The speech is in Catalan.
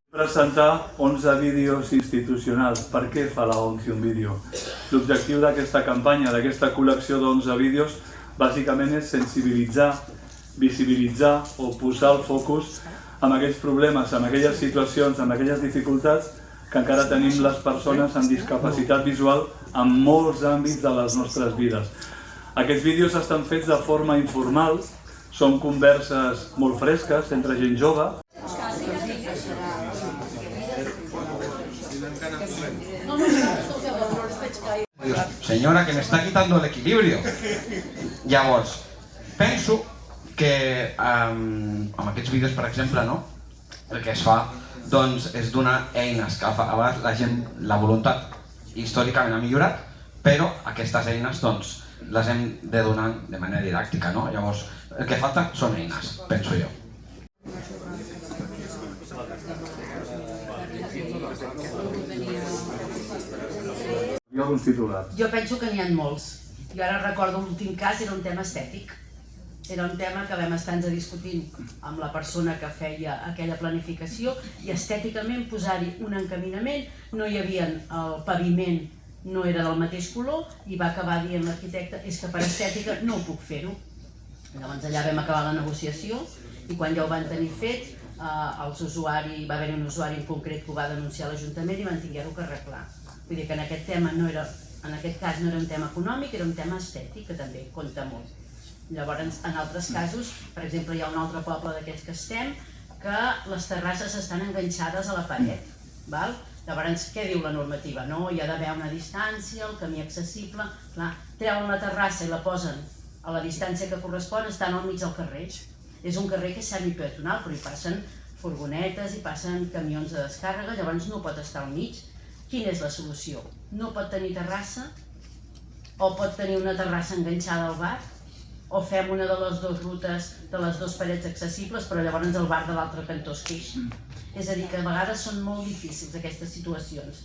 Presentar 11 vídeos institucionals. Per què fa la ONCE un vídeo? L'objectiu d'aquesta campanya, d'aquesta col·lecció d'11 vídeos, bàsicament és sensibilitzar, visibilitzar o posar el focus en aquells problemes, en aquelles situacions, en aquelles dificultats que encara tenim les persones amb discapacitat visual en molts àmbits de les nostres vides. Aquests vídeos estan fets de forma informal, són converses molt fresques entre gent jove. Senyora, que m'està quitando el equilibrio. Llavors, penso que amb aquests vídeos, per exemple, el que es fa és donar eines que abans la gent, la voluntat històricament ha millorat, però aquestes eines les hem de donar de manera didàctica. Llavors, el que falta són eines, penso jo. Hi ha alguns titulars. Jo penso que n'hi ha molts. Jo ara recordo l'últim cas, era un tema estètic. Era un tema que vam estar discutint amb la persona que feia aquella planificació i estèticament posar-hi un encaminament, no hi havia el paviment, no era del mateix color i va acabar dient l'arquitecte és que per estètica no ho puc fer-ho. Llavors allà vam acabar la negociació i quan ja ho van tenir fet va haver-hi un usuari en concret que ho va denunciar a l'Ajuntament i van tinguer-ho que arreglar. Vull dir que en aquest cas no era un tema econòmic, era un tema estètic que també compta molt. Llavors, en altres casos, per exemple, hi ha un altre poble d'aquests que estem, que les terrasses estan enganxades a la paret. Llavors, què diu la normativa? Hi ha d'haver una distància, el camí accessible. Treuen la terrassa i la posen a la distància que correspon, estan al mig del carrer. És un carrer que és semipeatonal, però hi passen furgonetes, hi passen camions de descàrrega, llavors no pot estar al mig. Quina és la solució? No pot tenir terrassa? O pot tenir una terrassa enganxada al bar? O fem una de les dues rutes, de les dues parets accessibles, però llavors el bar de l'altre cantó es queixa? És a dir, que a vegades són molt difícils aquestes situacions.